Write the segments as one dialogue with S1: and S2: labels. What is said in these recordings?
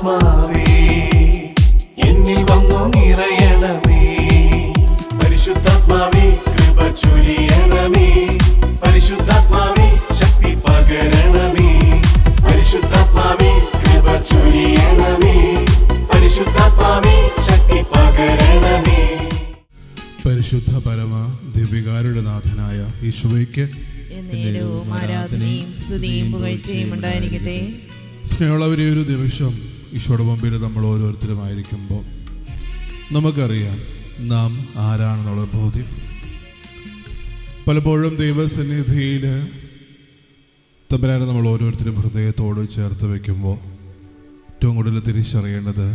S1: പരിശുദ്ധാത്മാവേ എന്നിൽ വന്നു നിറയണമേ. പരിശുദ്ധാത്മാവേ കൃപ ചൊരിയണമേ. പരിശുദ്ധാത്മാവേ ശക്തി പകരണമേ. പരിശുദ്ധാത്മാവേ കൃപ ചൊരിയണമേ. പരിശുദ്ധാത്മാവേ ശക്തി പകരണമേ.
S2: പരിശുദ്ധ പരമ ദിവ്യകാരുടെ നാഥനായ ഈശോയ്ക്ക്
S3: എന്നേരവും ആരാധനയും സ്തുതിയും പുകഴ്ചയും ഉണ്ടായിരിക്കട്ടെ.
S2: സ്നേഹമുള്ളവരെ, ഒരു നിമിഷം ഈശോയുടെ മുമ്പിൽ നമ്മൾ ഓരോരുത്തരുമായിരിക്കുമ്പോൾ നമുക്കറിയാം നാം ആരാണെന്നുള്ള ബോധ്യം. പലപ്പോഴും ദൈവസന്നിധിയിൽ തമ്പുരാനെ നമ്മൾ ഓരോരുത്തരും ഹൃദയത്തോട് ചേർത്ത് വയ്ക്കുമ്പോൾ ഏറ്റവും കൂടുതൽ തിരിച്ചറിയേണ്ടത്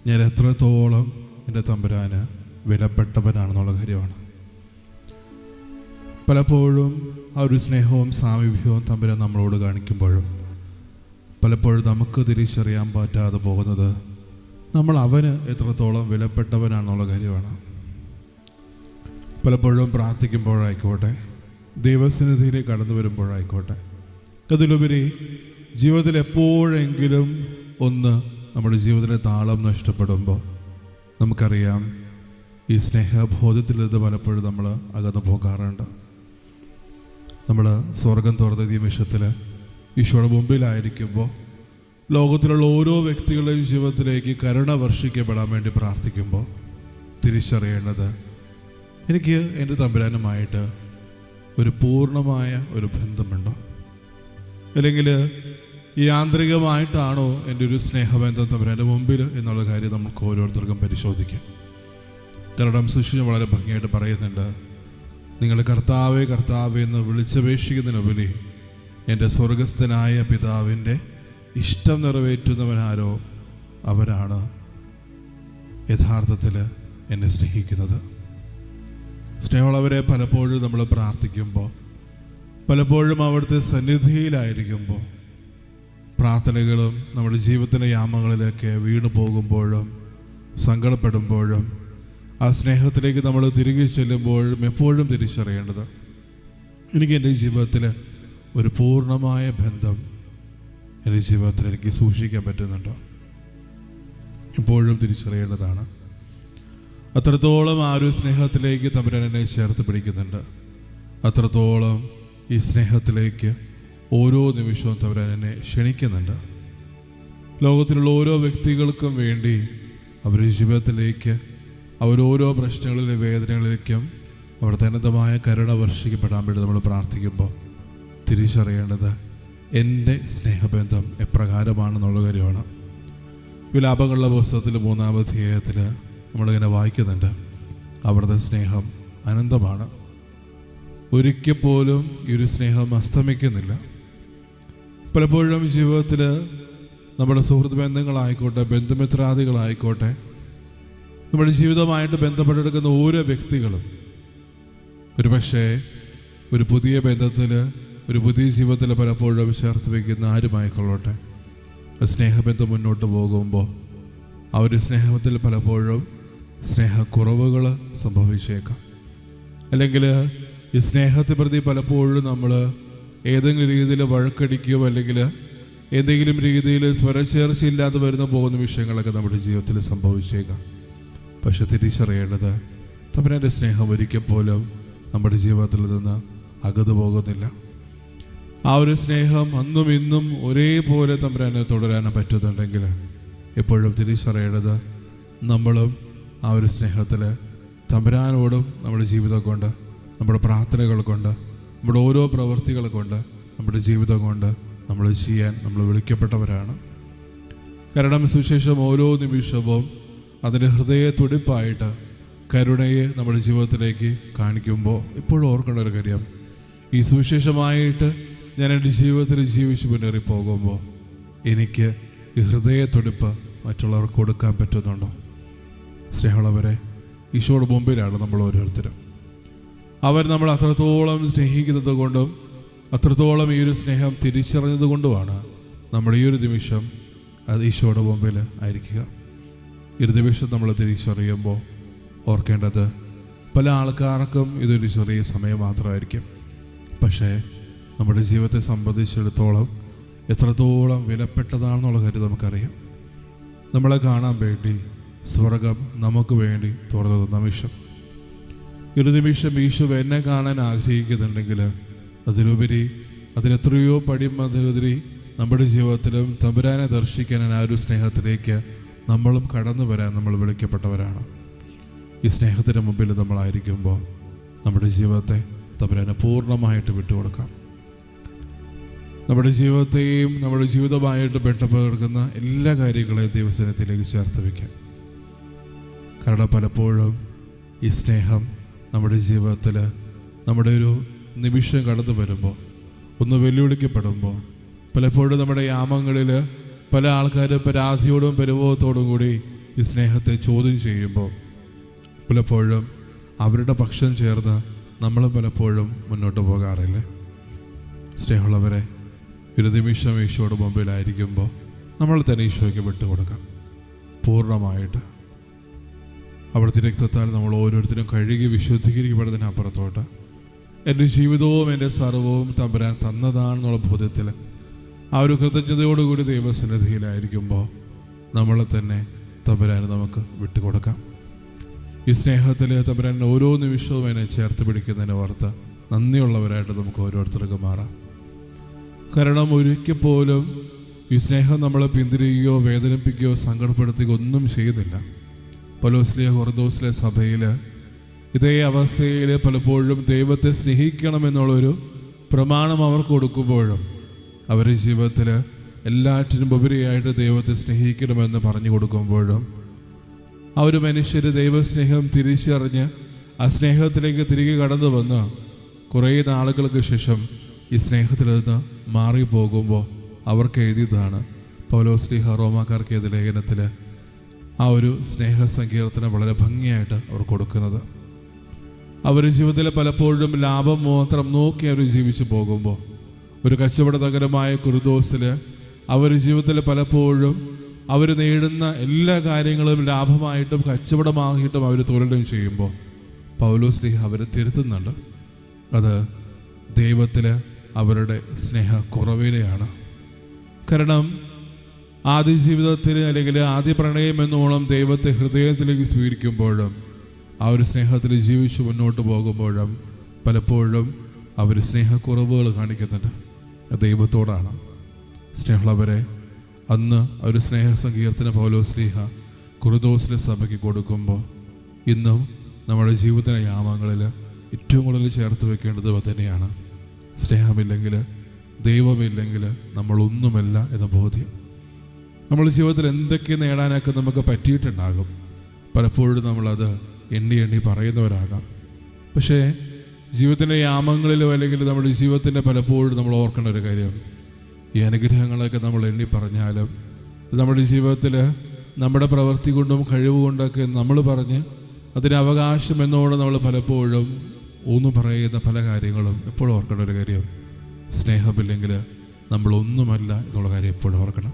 S2: ഞാൻ എത്രത്തോളം എൻ്റെ തമ്പുരാന് വിലപ്പെട്ടവനാണെന്നുള്ള കാര്യമാണ്. പലപ്പോഴും ആ ഒരു സ്നേഹവും സാമീപ്യവും തമ്പുരാൻ നമ്മളോട് കാണിക്കുമ്പോഴും പലപ്പോഴും നമുക്ക് തിരിച്ചറിയാൻ പറ്റാതെ പോകുന്നത് നമ്മൾ അവന് എത്രത്തോളം വിലപ്പെട്ടവനാണെന്നുള്ള കാര്യമാണ്. പലപ്പോഴും പ്രാർത്ഥിക്കുമ്പോഴായിക്കോട്ടെ, ദൈവസന്നിധിയിലേക്ക് കടന്നു വരുമ്പോഴായിക്കോട്ടെ, അതിലുപരി ജീവിതത്തിൽ എപ്പോഴെങ്കിലും ഒന്ന് നമ്മുടെ ജീവിതത്തിലെ താളം നഷ്ടപ്പെടുമ്പോൾ നമുക്കറിയാം ഈ സ്നേഹബോധത്തിൽ നിന്ന് പലപ്പോഴും നമ്മൾ അകന്നു പോകാറുണ്ട്. നമ്മൾ സ്വർഗം തുറന്ന നിമിഷത്തിൽ ഈശോയുടെ മുമ്പിലായിരിക്കുമ്പോൾ ലോകത്തിലുള്ള ഓരോ വ്യക്തികളുടെയും ജീവിതത്തിലേക്ക് കരുണ വർഷിക്കപ്പെടാൻ വേണ്ടി പ്രാർത്ഥിക്കുമ്പോൾ തിരിച്ചറിയേണ്ടത് എനിക്ക് എൻ്റെ തമ്പുരാനുമായിട്ട് ഒരു പൂർണ്ണമായ ഒരു ബന്ധമുണ്ടോ, അല്ലെങ്കിൽ യാന്ത്രികമായിട്ടാണോ എൻ്റെ ഒരു സ്നേഹബന്ധം തമ്പുരാൻ്റെ മുമ്പിൽ എന്നുള്ള കാര്യം നമുക്ക് ഓരോരുത്തർക്കും പരിശോധിക്കാം. കാരണം സുശീലൻ വളരെ ഭംഗിയായിട്ട് പറയുന്നുണ്ട്, നിങ്ങൾ കർത്താവേ കർത്താവേ എന്ന് വിളിച്ചപേക്ഷിക്കുന്നതിനുപരി എൻ്റെ സ്വർഗസ്ഥനായ പിതാവിൻ്റെ ഇഷ്ടം നിറവേറ്റുന്നവനാരോ അവരാണ് യഥാർത്ഥത്തിൽ എന്നെ സ്നേഹിക്കുന്നത്. സ്നേഹമുള്ളവരെ, പലപ്പോഴും നമ്മൾ പ്രാർത്ഥിക്കുമ്പോൾ, പലപ്പോഴും അവിടുത്തെ സന്നിധിയിലായിരിക്കുമ്പോൾ, പ്രാർത്ഥനകളും നമ്മുടെ ജീവിതത്തിൻ്റെ യാമങ്ങളിലേക്ക് വീണു പോകുമ്പോഴും സങ്കടപ്പെടുമ്പോഴും ആ സ്നേഹത്തിലേക്ക് നമ്മൾ തിരികെ ചെല്ലുമ്പോഴും എപ്പോഴും തിരിച്ചറിയേണ്ടത് എനിക്ക് എൻ്റെ ജീവിതത്തിൽ ഒരു പൂർണ്ണമായ ബന്ധം എൻ്റെ ജീവിതത്തിൽ എനിക്ക് സൂക്ഷിക്കാൻ പറ്റുന്നുണ്ടോ, എപ്പോഴും തിരിച്ചറിയേണ്ടതാണ്. അത്രത്തോളം ആ ഒരു സ്നേഹത്തിലേക്ക് തമ്പുരാൻ എന്നെ ചേർത്ത് പിടിക്കുന്നുണ്ട്. അത്രത്തോളം ഈ സ്നേഹത്തിലേക്ക് ഓരോ നിമിഷവും തമ്പുരാൻ എന്നെ ക്ഷണിക്കുന്നുണ്ട്. ലോകത്തിലുള്ള ഓരോ വ്യക്തികൾക്കും വേണ്ടി അവരുടെ ജീവിതത്തിലേക്ക് അവരോരോ പ്രശ്നങ്ങളിലെ വേദനകളിലേക്കും അവിടുത്തെ അനന്തമായ കരുണ വർഷിക്കപ്പെടാൻ വേണ്ടി നമ്മൾ പ്രാർത്ഥിക്കുമ്പോൾ തിരിച്ചറിയേണ്ടത് എൻ്റെ സ്നേഹബന്ധം എപ്രകാരമാണെന്നുള്ള കാര്യമാണ്. വിലാപങ്ങളുടെ പുസ്തകത്തിൽ 3-ാം അധ്യായത്തിൽ നമ്മളിങ്ങനെ വായിക്കുന്നുണ്ട്, അവിടുത്തെ സ്നേഹം അനന്തമാണ്, ഒരിക്കൽ പോലും ഈ ഒരു സ്നേഹം അസ്തമിക്കുന്നില്ല. പലപ്പോഴും ജീവിതത്തിൽ നമ്മുടെ സുഹൃത്ത് ബന്ധങ്ങളായിക്കോട്ടെ, ബന്ധുമിത്രാദികളായിക്കോട്ടെ, നമ്മുടെ ജീവിതമായിട്ട് ബന്ധപ്പെട്ടെടുക്കുന്ന ഓരോ വ്യക്തികളും ഒരുപക്ഷെ ഒരു പുതിയ ബന്ധത്തിൽ, ഒരു പുതിയ ജീവിതത്തിൽ പലപ്പോഴും ചേർത്ത് വയ്ക്കുന്ന ആരുമായിക്കൊള്ളട്ടെ, സ്നേഹബന്ധം മുന്നോട്ട് പോകുമ്പോൾ ആ ഒരു സ്നേഹത്തിൽ പലപ്പോഴും സ്നേഹക്കുറവുകൾ സംഭവിച്ചേക്കാം. അല്ലെങ്കിൽ ഈ സ്നേഹത്തെ പ്രതി പലപ്പോഴും നമ്മൾ ഏതെങ്കിലും രീതിയിൽ വഴക്കടിക്കുകയോ അല്ലെങ്കിൽ ഏതെങ്കിലും രീതിയിൽ സ്വരച്ചേർച്ചയില്ലാതെ വരുന്ന പോകുന്ന വിഷയങ്ങളൊക്കെ നമ്മുടെ ജീവിതത്തിൽ സംഭവിച്ചേക്കാം. പക്ഷെ തിരിച്ചറിയേണ്ടത് തമ്പുരാൻ്റെ സ്നേഹം ഒരിക്കൽ പോലും നമ്മുടെ ജീവിതത്തിൽ നിന്ന് അകന്നു പോകുന്നില്ല. ആ ഒരു സ്നേഹം അന്നും ഇന്നും ഒരേപോലെ തമ്പുരാനെ തുടരാൻ പറ്റുന്നുണ്ടെങ്കിൽ എപ്പോഴും തിരിച്ചറിയേണ്ടത് നമ്മളും ആ ഒരു സ്നേഹത്തിൽ തമ്പുരാനോടും നമ്മുടെ ജീവിതം കൊണ്ട്, നമ്മുടെ പ്രാർത്ഥനകൾ കൊണ്ട്, നമ്മുടെ ഓരോ പ്രവൃത്തികൾ കൊണ്ട്, നമ്മുടെ ജീവിതം കൊണ്ട് നമ്മൾ ചെയ്യാൻ നമ്മൾ വിളിക്കപ്പെട്ടവരാണ്. കാരണം സുവിശേഷം ഓരോ നിമിഷവും അതിൻ്റെ ഹൃദയ തുടിപ്പായിട്ട് കരുണയെ നമ്മുടെ ജീവിതത്തിലേക്ക് കാണിക്കുമ്പോൾ എപ്പോഴും ഓർക്കേണ്ട ഒരു കാര്യം, ഈ സുവിശേഷമായിട്ട് ഞാൻ എൻ്റെ ജീവിതത്തിൽ ജീവിച്ച് മുന്നേറി പോകുമ്പോൾ എനിക്ക് ഈ ഹൃദയ തുടിപ്പ് മറ്റുള്ളവർക്ക് കൊടുക്കാൻ പറ്റുന്നുണ്ടോ? സ്നേഹമുള്ളവരെ, ഈശോയുടെ മുമ്പിലാണ് നമ്മൾ ഓരോരുത്തരും. അവർ നമ്മൾ അത്രത്തോളം സ്നേഹിക്കുന്നത് കൊണ്ടും അത്രത്തോളം ഈ ഒരു സ്നേഹം തിരിച്ചറിഞ്ഞത് കൊണ്ടുമാണ് നമ്മുടെ ഈ ഒരു നിമിഷം അത് ഈശോയുടെ മുമ്പിൽ ആയിരിക്കുക. ഈ ഒരു നിമിഷം നമ്മൾ തിരിച്ചറിയുമ്പോൾ ഓർക്കേണ്ടത് പല ആൾക്കാർക്കും ഇതൊരു ചെറിയ സമയം മാത്രമായിരിക്കും. പക്ഷേ നമ്മുടെ ജീവിതത്തെ സംബന്ധിച്ചിടത്തോളം എത്രത്തോളം വിലപ്പെട്ടതാണെന്നുള്ള കാര്യം നമുക്കറിയാം. നമ്മളെ കാണാൻ വേണ്ടി സ്വർഗം നമുക്ക് വേണ്ടി തുറന്ന നിമിഷം. ഒരു നിമിഷം ഈശോ എന്നെ കാണാൻ ആഗ്രഹിക്കുന്നുണ്ടെങ്കിൽ അതിലെത്രയോ അതിലുപരി നമ്മുടെ ജീവിതത്തിലും തമ്പുരാനെ ദർശിക്കാൻ ആ ഒരു സ്നേഹത്തിലേക്ക് നമ്മളും കടന്നു വരാൻ നമ്മൾ വിളിക്കപ്പെട്ടവരാണ്. ഈ സ്നേഹത്തിന് മുമ്പിൽ നമ്മളായിരിക്കുമ്പോൾ നമ്മുടെ ജീവിതത്തെ തമ്പുരാനെ പൂർണ്ണമായിട്ട് വിട്ടുകൊടുക്കാം. നമ്മുടെ ജീവിതത്തെയും നമ്മുടെ ജീവിതമായിട്ട് ബന്ധപ്പെടുന്ന എല്ലാ കാര്യങ്ങളെയും ദൈവസന്നിധിയിലേക്ക് ചേർത്ത് വയ്ക്കാം. കാരണം പലപ്പോഴും ഈ സ്നേഹം നമ്മുടെ ജീവിതത്തിൽ നമ്മുടെ ഒരു നിമിഷം കടന്നു വരുമ്പോൾ, ഒന്ന് വെല്ലുവിളിക്കപ്പെടുമ്പോൾ, പലപ്പോഴും നമ്മുടെ യാമങ്ങളിൽ പല ആൾക്കാരും പരാതിയോടും പരിഭവത്തോടും കൂടി ഈ സ്നേഹത്തെ ചോദ്യം ചെയ്യുമ്പോൾ പലപ്പോഴും അവരുടെ പക്ഷം ചേർന്ന് നമ്മളും പലപ്പോഴും മുന്നോട്ട് പോകാറില്ലേ? സ്നേഹമുള്ളവരെ, ഒരു നിമിഷം ഈശോയുടെ മുമ്പിലായിരിക്കുമ്പോൾ നമ്മൾ തന്നെ ഈശോയ്ക്ക് വിട്ടുകൊടുക്കാം പൂർണ്ണമായിട്ട്. അവിടുത്തെ രക്തത്താൽ നമ്മൾ ഓരോരുത്തരും കഴുകി വിശുദ്ധീകരിക്കപ്പെടുന്നതിനപ്പുറത്തോട്ട് എൻ്റെ ജീവിതവും എൻ്റെ സർവവും തമ്പുരാൻ തന്നതാണെന്നുള്ള ബോധ്യത്തിൽ ആ ഒരു കൃതജ്ഞതയോടുകൂടി ദൈവസന്നിധിയിലായിരിക്കുമ്പോൾ നമ്മളെ തന്നെ തമ്പുരാന് നമുക്ക് വിട്ടുകൊടുക്കാം. ഈ സ്നേഹത്തിൽ തമ്പുരാൻ ഓരോ നിമിഷവും എന്നെ ചേർത്ത് പിടിക്കുന്നതിന് ഓർത്ത് നന്ദിയുള്ളവരായിട്ട് നമുക്ക് ഓരോരുത്തർക്കും മാറാം. കാരണം ഒരിക്കൽ പോലും ഈ സ്നേഹം നമ്മളെ പിന്തിരിയുകയോ വേദനിപ്പിക്കുകയോ സങ്കടപ്പെടുത്തുകയോ ഒന്നും ചെയ്യുന്നില്ല. പൗലോസിലെ കൊറിന്തോസിലെ സഭയിൽ ഇതേ അവസ്ഥയിൽ പലപ്പോഴും ദൈവത്തെ സ്നേഹിക്കണമെന്നുള്ളൊരു പ്രമാണം അവർക്ക് കൊടുക്കുമ്പോഴും അവരുടെ ജീവിതത്തിൽ എല്ലാറ്റിനും ഉപരിയായിട്ട് ദൈവത്തെ സ്നേഹിക്കണമെന്ന് പറഞ്ഞു കൊടുക്കുമ്പോഴും ആ ഒരു മനുഷ്യർ ദൈവസ്നേഹം തിരിച്ചറിഞ്ഞ് ആ സ്നേഹത്തിലേക്ക് തിരികെ കടന്നു വന്ന് കുറേ നാളുകൾക്ക് ശേഷം ഈ സ്നേഹത്തിൽ നിന്ന് മാറിപ്പോകുമ്പോൾ അവർക്ക് എഴുതിയതാണ് പൗലോസ്ലീഹ റോമാക്കാർക്ക് എഴുതിയ ലേഖനത്തിൽ ആ ഒരു സ്നേഹസങ്കീർത്തനം വളരെ ഭംഗിയായിട്ട് അവർ കൊടുക്കുന്നത്. അവർ ജീവിതത്തിൽ പലപ്പോഴും ലാഭം മാത്രം നോക്കി അവർ ജീവിച്ചു പോകുമ്പോൾ, ഒരു കച്ചവട നഗരമായ കൊറിന്തോസിൽ അവർ ജീവിതത്തിൽ പലപ്പോഴും അവർ നേടുന്ന എല്ലാ കാര്യങ്ങളും ലാഭമായിട്ടും കച്ചവടമാക്കിയിട്ടും അവർ തൊഴിലും ചെയ്യുമ്പോൾ പൗലോസ്ലീഹ അവരെ തിരുത്തുന്നുണ്ട്. അത് ദൈവത്തിൽ അവരുടെ സ്നേഹക്കുറവിനെയാണ്. കാരണം ആദ്യ ജീവിതത്തിൽ അല്ലെങ്കിൽ ആദ്യ പ്രണയം എന്നോണം ദൈവത്തെ ഹൃദയത്തിലേക്ക് സ്വീകരിക്കുമ്പോഴും ആ ഒരു സ്നേഹത്തിൽ ജീവിച്ച് മുന്നോട്ട് പോകുമ്പോഴും പലപ്പോഴും അവർ സ്നേഹക്കുറവുകൾ കാണിക്കുന്നുണ്ട്. ദൈവത്തോടാണ്. സ്നേഹമുള്ളവരെ, അന്ന് ഒരു സ്നേഹസങ്കീർത്തന പൗലോസ്ലീഹ കൊറിന്തോസിലെ സഭയ്ക്ക് കൊടുക്കുമ്പോൾ ഇന്നും നമ്മുടെ ജീവിത യാമങ്ങളിൽ ഏറ്റവും കൂടുതൽ ചേർത്ത് വെക്കേണ്ടത് തന്നെയാണ്. സ്നേഹമില്ലെങ്കിൽ, ദൈവമില്ലെങ്കിൽ നമ്മളൊന്നുമല്ല എന്ന ബോധ്യം. നമ്മൾ ജീവിതത്തിൽ എന്തൊക്കെ നേടാനൊക്കെ നമുക്ക് പറ്റിയിട്ടുണ്ടാകും. പലപ്പോഴും നമ്മളത് എണ്ണി പറയുന്നവരാകാം. പക്ഷേ ജീവിതത്തിൻ്റെ യാമങ്ങളിലോ അല്ലെങ്കിൽ നമ്മുടെ ജീവിതത്തിൻ്റെ പലപ്പോഴും നമ്മൾ ഓർക്കേണ്ട ഒരു കാര്യം, ഈ അനുഗ്രഹങ്ങളൊക്കെ നമ്മൾ എണ്ണി പറഞ്ഞാലും നമ്മുടെ ജീവിതത്തിൽ നമ്മുടെ പ്രവൃത്തി കൊണ്ടും കഴിവ് കൊണ്ടൊക്കെ നമ്മൾ പറഞ്ഞ് അതിന് അവകാശം എന്നോട് നമ്മൾ പലപ്പോഴും ഒന്നും പറയുന്ന പല കാര്യങ്ങളും എപ്പോഴും ഓർക്കേണ്ട ഒരു കാര്യം, സ്നേഹമില്ലെങ്കിൽ നമ്മളൊന്നുമല്ല എന്നുള്ള കാര്യം എപ്പോഴും ഓർക്കണം.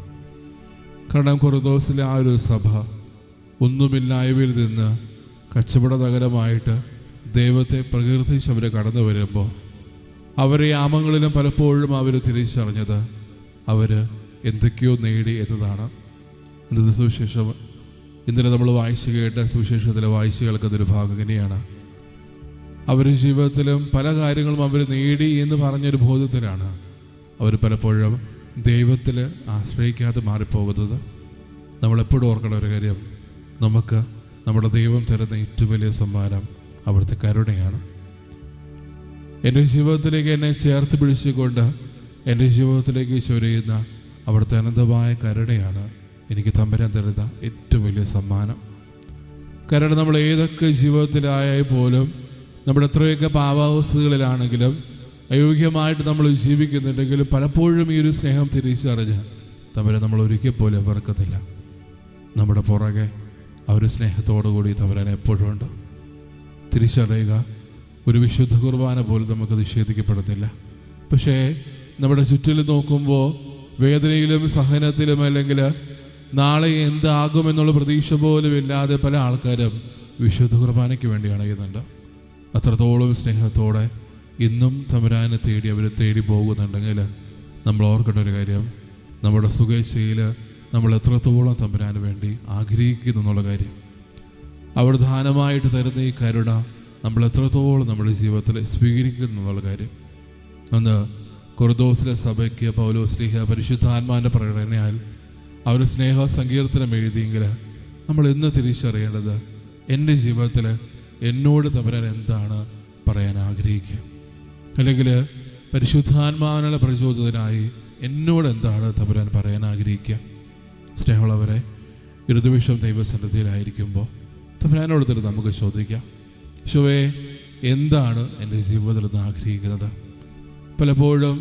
S2: കാരണം കൊറിന്തോസിലെ ആ ഒരു സഭ ഒന്നുമില്ലായ്മയിൽ നിന്ന് കച്ചവട നഗരമായിട്ട് ദൈവത്തെ പ്രകീർത്തിച്ച് അവർ കടന്നു വരുമ്പോൾ അവരെ യാമങ്ങളിലും പലപ്പോഴും അവർ തിരിച്ചറിഞ്ഞത് അവർ എന്തൊക്കെയോ നേടി എന്നതാണ്. ഇന്നത്തെ സുവിശേഷം, ഇന്നലെ നമ്മൾ വായിച്ചു കേട്ട സുവിശേഷത്തിലെ വായിച്ചു കേൾക്കുന്നൊരു ഭാഗം ഇങ്ങനെയാണ്. അവർ ജീവിതത്തിലും പല കാര്യങ്ങളും അവർ നേടി എന്ന് പറഞ്ഞൊരു ബോധത്തിലാണ് അവർ പലപ്പോഴും ദൈവത്തിൽ ആശ്രയിക്കാതെ മാറിപ്പോകുന്നത്. നമ്മളെപ്പോഴും ഓർക്കേണ്ട ഒരു കാര്യം, നമുക്ക് നമ്മുടെ ദൈവം തരുന്ന ഏറ്റവും വലിയ സമ്മാനം അവിടുത്തെ കരുണയാണ്. എൻ്റെ ജീവിതത്തിലേക്ക് എന്നെ ചേർത്ത് പിടിച്ചുകൊണ്ട് എൻ്റെ ജീവിതത്തിലേക്ക് ചൊരിയുന്ന അവിടുത്തെ അനന്തമായ കരുണയാണ് എനിക്ക് തമ്പുരാൻ തരുന്ന ഏറ്റവും വലിയ സമ്മാനം. കാരണം നമ്മൾ ഏതൊക്കെ ജീവിതത്തിലായാൽ പോലും, നമ്മുടെ എത്രയൊക്കെ പാവാവസ്ഥകളിലാണെങ്കിലും അയോഗ്യമായിട്ട് നമ്മൾ ജീവിക്കുന്നുണ്ടെങ്കിലും പലപ്പോഴും ഈ ഒരു സ്നേഹം തിരിച്ചറിഞ്ഞ് തമ്പുരാൻ നമ്മൾ ഒരിക്കൽ പോലും വെറുക്കത്തില്ല. നമ്മുടെ പുറകെ ആ ഒരു സ്നേഹത്തോടു കൂടി തമ്പുരാൻ എപ്പോഴും ഉണ്ട്. തിരിച്ചറിയുക, ഒരു വിശുദ്ധ കുർബാന പോലും നമുക്ക് നിഷേധിക്കപ്പെടുന്നില്ല. പക്ഷേ നമ്മുടെ ചുറ്റിലും നോക്കുമ്പോൾ വേദനയിലും സഹനത്തിലും അല്ലെങ്കിൽ നാളെ എന്താകുമെന്നുള്ള പ്രതീക്ഷ പോലും ഇല്ലാതെ പല ആൾക്കാരും വിശുദ്ധ കുർബാനയ്ക്ക് വേണ്ടി അണയുന്നുണ്ട്. അത്രത്തോളം സ്നേഹത്തോടെ ഇന്നും തമ്പുരാനെ തേടി അവർ തേടി പോകുന്നുണ്ടെങ്കിൽ നമ്മൾ ഓർക്കേണ്ട ഒരു കാര്യം, നമ്മുടെ സുഖേച്ഛയിൽ നമ്മൾ എത്രത്തോളം തമ്പുരാന് വേണ്ടി ആഗ്രഹിക്കുന്നു എന്നുള്ള കാര്യം. അവിടെ ദാനമായിട്ട് തരുന്ന ഈ കരുണ നമ്മൾ എത്രത്തോളം നമ്മുടെ ജീവിതത്തിൽ സ്വീകരിക്കുന്നു എന്നുള്ള കാര്യം. അന്ന് കൊറിന്തോസിലെ സഭയ്ക്ക് പൗലോസ്ലീഹ പരിശുദ്ധാത്മാവിൻ്റെ പ്രകടനയാൽ അവർ സ്നേഹ സങ്കീർത്തനം എഴുതിയെങ്കിൽ നമ്മൾ ഇന്ന് തിരിച്ചറിയേണ്ടത് എൻ്റെ ജീവിതത്തിൽ എന്നോട് തമ്പുരാൻ എന്താണ് പറയാൻ ആഗ്രഹിക്കുക, അല്ലെങ്കിൽ പരിശുദ്ധാത്മാവിനുള്ള പ്രചോദിതനായി എന്നോട് എന്താണ് തമ്പുരാൻ പറയാൻ ആഗ്രഹിക്കുക. സ്നേഹമുള്ളവരെ, ഒരു നിമിഷം ദൈവസന്നിധിയിലായിരിക്കുമ്പോൾ തമ്പുരാനോട് തന്നെ നമുക്ക് ചോദിക്കാം, യേശുവേ എന്താണ് എൻ്റെ ജീവിതത്തിൽ നിന്ന് ആഗ്രഹിക്കുന്നത്? പലപ്പോഴും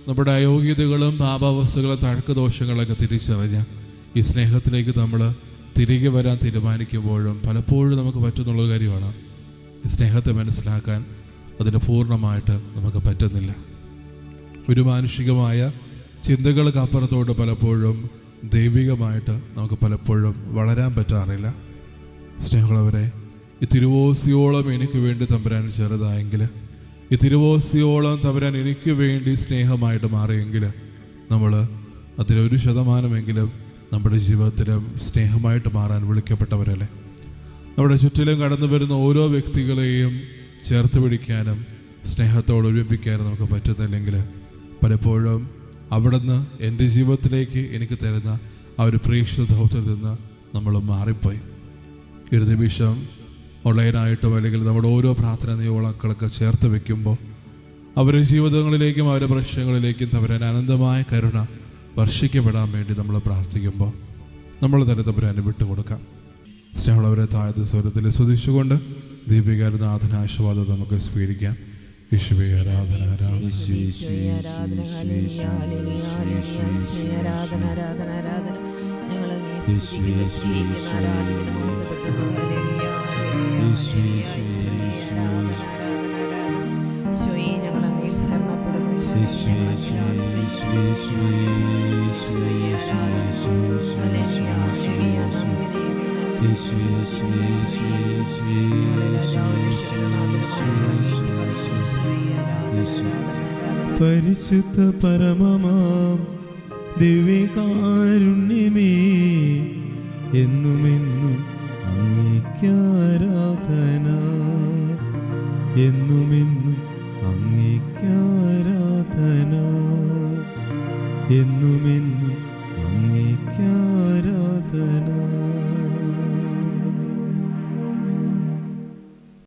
S2: നമ്മുടെ അയോഗ്യതകളും പാപാവസ്ഥകളും തഴക്കദോഷങ്ങളൊക്കെ തിരിച്ചറിഞ്ഞ് ഈ സ്നേഹത്തിലേക്ക് നമ്മൾ തിരികെ വരാൻ തീരുമാനിക്കുമ്പോഴും പലപ്പോഴും നമുക്ക് പറ്റുന്നുള്ള കാര്യമാണ് ഈ സ്നേഹത്തെ മനസ്സിലാക്കാൻ. അതിന് പൂർണ്ണമായിട്ട് നമുക്ക് പറ്റുന്നില്ല. ഒരു മാനുഷികമായ ചിന്തകൾക്ക് അപ്പുറത്തോട്ട് പലപ്പോഴും ദൈവികമായിട്ട് നമുക്ക് പലപ്പോഴും വളരാൻ പറ്റാറില്ല. സ്നേഹമുള്ളവരെ, ഈ തിരുവോസ്തിയോളം എനിക്ക് വേണ്ടി തമ്പുരാൻ ചെറുതായെങ്കിൽ, ഈ തിരുവോസ്തിയോളം തമ്പുരാൻ എനിക്ക് വേണ്ടി സ്നേഹമായിട്ട് മാറിയെങ്കിൽ നമ്മൾ അതിലൊരു ശതമാനമെങ്കിലും നമ്മുടെ ജീവിതത്തിലും സ്നേഹമായിട്ട് മാറാൻ വിളിക്കപ്പെട്ടവരല്ലേ. നമ്മുടെ ചുറ്റിലും കടന്നു വരുന്ന ഓരോ വ്യക്തികളെയും ചേർത്ത് പിടിക്കാനും സ്നേഹത്തോട് ഒരുമിപ്പിക്കാനും നമുക്ക് പറ്റുന്നില്ലെങ്കിൽ പലപ്പോഴും അവിടുന്ന് എൻ്റെ ജീവിതത്തിലേക്ക് എനിക്ക് തരുന്ന ആ ഒരു പ്രേക്ഷിത ദൗത്യത്തിൽ നിന്ന് നമ്മൾ മാറിപ്പോയി. ഒരു നിമിഷം ഓൺലൈനായിട്ടും അല്ലെങ്കിൽ നമ്മുടെ ഓരോ പ്രാർത്ഥന നിയോഗങ്ങളൊക്കെ ചേർത്ത് വെക്കുമ്പോൾ അവരുടെ ജീവിതങ്ങളിലേക്കും അവരുടെ പ്രശ്നങ്ങളിലേക്കും തമ്പുരാൻ അനന്തമായ കരുണ വർഷിക്കപ്പെടാൻ വേണ്ടി നമ്മൾ പ്രാർത്ഥിക്കുമ്പോൾ നമ്മൾ തന്നെ തമ്പുരാനെ വിട്ടുകൊടുക്കാം. സ്നേഹമുള്ളവരെ, താഴ്ന്ന സ്വരത്തിൽ സ്തുതിച്ചുകൊണ്ട് ദീപികാരനാഥന ആശീർവാദം നമുക്ക് സ്വീകരിക്കാം. യേശുവേ ആരാധന,
S4: പരിശുദ്ധ പരമമാം ദിവ്യകാരുണ്യമേ, എന്നുമെന്നും അങ്ങേക്കാരാധന, എന്നുമെന്നും അങ്ങേക്കാരാധന, എന്നുമെന്നും